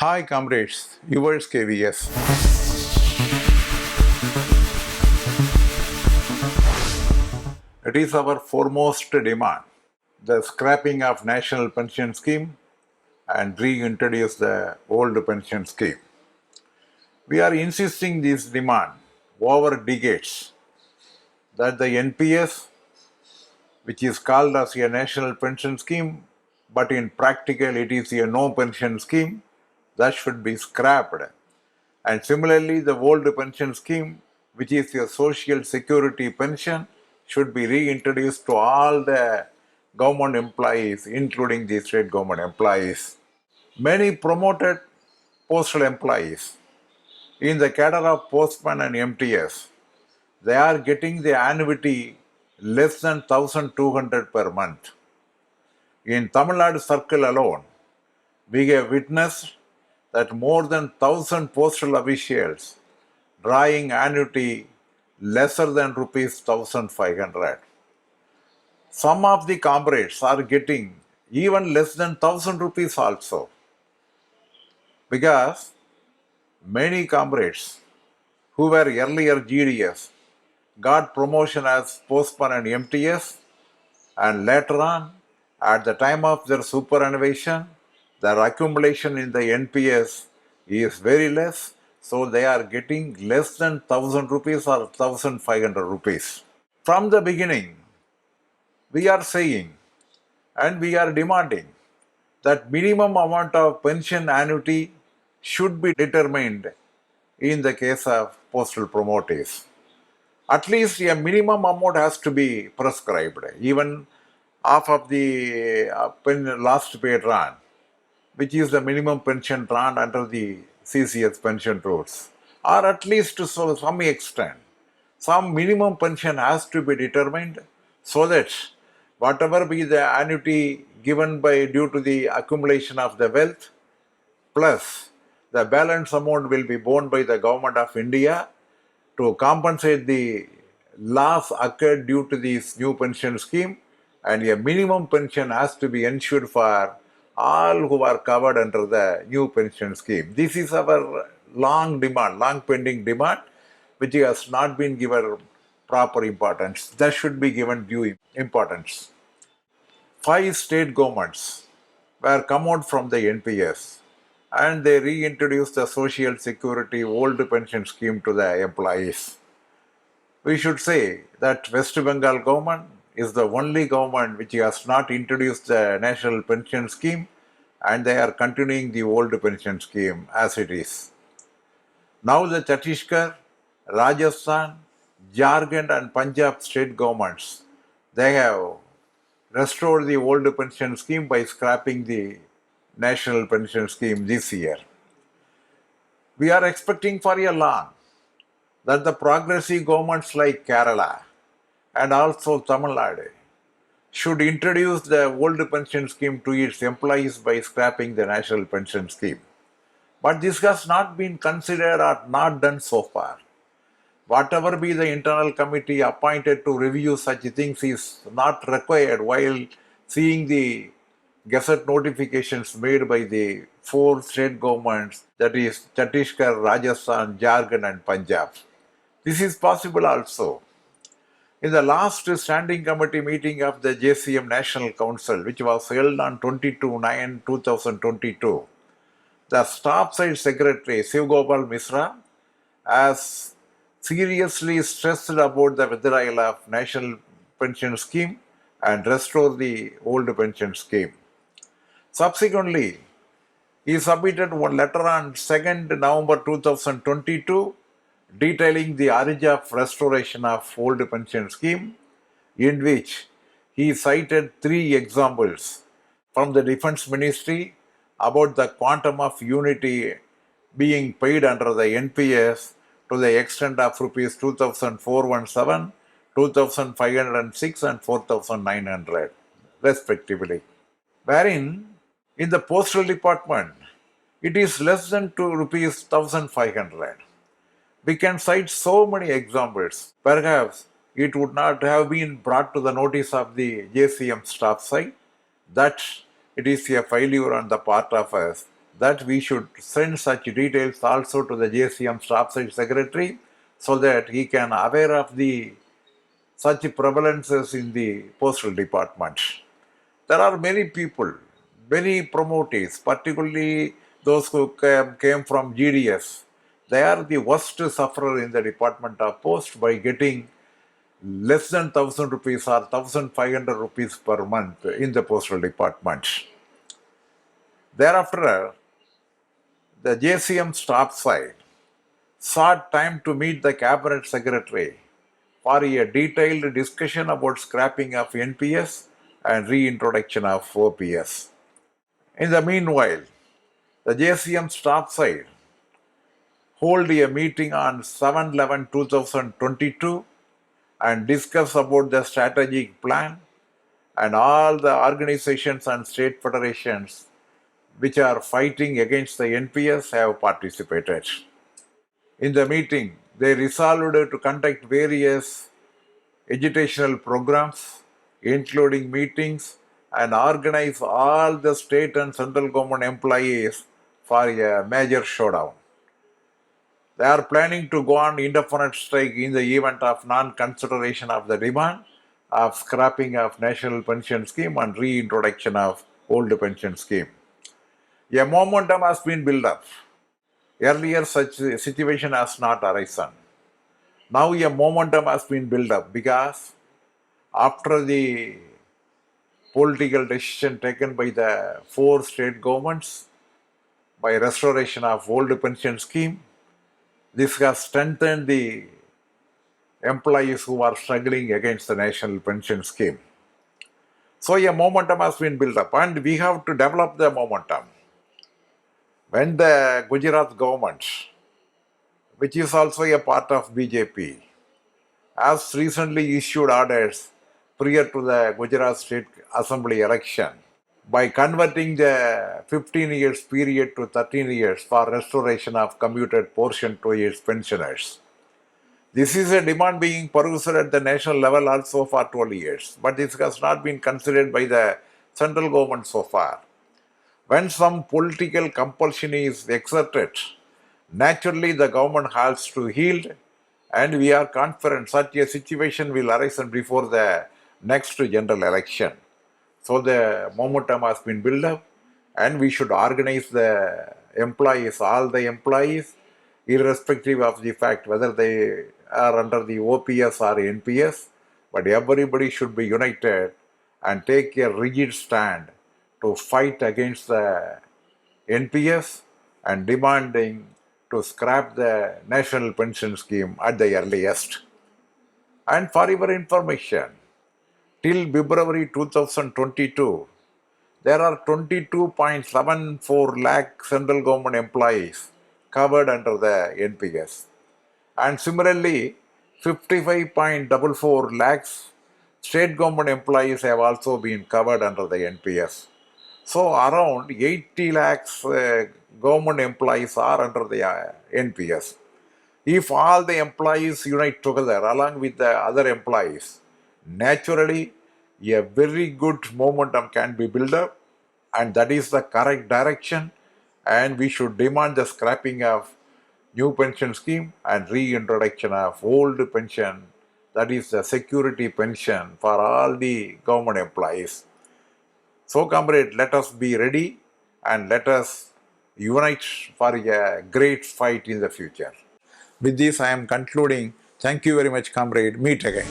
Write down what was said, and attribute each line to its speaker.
Speaker 1: Hi comrades, yours Kayveeyes. It is our foremost demand, the scrapping of national pension scheme and reintroduce the old pension scheme. We are insisting this demand over decades that the NPS, which is called as a national pension scheme, but in practical it is a no pension scheme, that should be scrapped. And similarly, the old pension scheme, which is a social security pension, should be reintroduced to all the government employees, including the state government employees. Many promoted postal employees in the cadre of Postmen and MTS, they are getting the annuity less than 1,200 per month. In Tamilnadu circle alone, we have witnessed that more than 1,000 postal officials drawing annuity lesser than rupees 1,500. Some of the comrades are getting even less than 1,000 rupees also, because many comrades who were earlier GDS got promotion as Postman and MTS, and later on, at the time of their superannuation, their accumulation in the NPS is very less, so they are getting less than 1,000 rupees or 1,500 rupees. From the beginning, we are saying and we are demanding that minimum amount of pension annuity should be determined in the case of postal promotees. At least a minimum amount has to be prescribed, even half of the last pay drawn, which is the minimum pension drawn under the CCS pension rules, or at least to some extent, some minimum pension has to be determined so that whatever be the annuity given by due to the accumulation of the wealth, plus the balance amount will be borne by the government of India to compensate the loss occurred due to this new pension scheme, and a minimum pension has to be ensured for all who are covered under the new pension scheme. This is our long pending demand, which has not been given proper importance. That should be given due importance. 5 state governments were come out from the NPS, and they reintroduced the social security old pension scheme to the employees. We should say that West Bengal government is the only government which has not introduced the national pension scheme, and they are continuing the old pension scheme as it is. Now the Chhattisgarh, Rajasthan, Jharkhand and Punjab state governments, they have restored the old pension scheme by scrapping the national pension scheme this year. We are expecting for a long that the progressive governments like Kerala and also Tamilnadu should introduce the old pension scheme to its employees by scrapping the national pension scheme. But this has not been considered or not done so far. Whatever be the internal committee appointed to review such things is not required while seeing the gazette notifications made by the 4 state governments, that is Chhattisgarh, Rajasthan, Jharkhand and Punjab. This is possible also. In the last standing committee meeting of the JCM National Council, which was held on 22/9/2022, the staff side secretary Shivgopal Misra has seriously stressed about the withdrawal of national pension scheme and restore the old pension scheme. Subsequently, he submitted one letter on 2nd November 2022 detailing the urge of restoration of old pension scheme, in which he cited 3 examples from the Defence Ministry about the quantum of unity being paid under the NPS to the extent of rupees 2,417, 2,506 and 4,900 respectively, wherein in the postal department it is less than rupees 1,500. We can cite so many examples. Perhaps it would not have been brought to the notice of the JCM staff side that it is a failure on the part of us that we should send such details also to the JCM Staff Secretary so that he can aware of the such prevalences in the postal department. There are many people, many promoters, particularly those who came from GDS. They are the worst sufferer in the Department of Post by getting less than 1000 rupees or 1500 rupees per month in the postal department. Thereafter, the JCM staff side sought time to meet the cabinet secretary for a detailed discussion about scrapping of NPS and reintroduction of OPS. In the meanwhile, the JCM staff side hold a meeting on 7/11/2022 and discuss about the strategic plan, and all the organizations and state federations which are fighting against the NPS have participated. In the meeting, they resolved to conduct various educational programs, including meetings, and organize all the state and central government employees for a major showdown. They are planning to go on indefinite strike in the event of non-consideration of the demand of scrapping of national pension scheme and reintroduction of old pension scheme. A momentum has been built up. Earlier, such a situation has not arisen. Now a momentum has been built up because after the political decision taken by the 4 state governments by restoration of old pension scheme, this has strengthened the employees who are struggling against the national pension scheme. So a momentum has been built up and we have to develop the momentum. When the Gujarat government, which is also a part of BJP, has recently issued orders prior to the Gujarat State Assembly election by converting the 15 years period to 13 years for restoration of commuted portion to its pensioners. This is a demand being pursued at the national level also for 12 years, but this has not been considered by the central government so far. When some political compulsion is exerted, naturally the government has to yield, and we are confident such a situation will arise before the next general election. So the momentum has been built up and we should organize the employees, all the employees, irrespective of the fact whether they are under the OPS or NPS, but everybody should be united and take a rigid stand to fight against the NPS and demanding to scrap the national pension scheme at the earliest. And for your information, till February 2022, there are 22.74 lakh central government employees covered under the NPS. And similarly, 55.44 lakhs state government employees have also been covered under the NPS. So around 80 lakhs government employees are under the NPS. If all the employees unite together along with the other employees, naturally a very good momentum can be built up, and that is the correct direction, and we should demand the scrapping of new pension scheme and reintroduction of old pension, that is the security pension for all the government employees. So, comrade, let us be ready and let us unite for a great fight in the future. With this, I am concluding. Thank you very much, comrade. Meet again.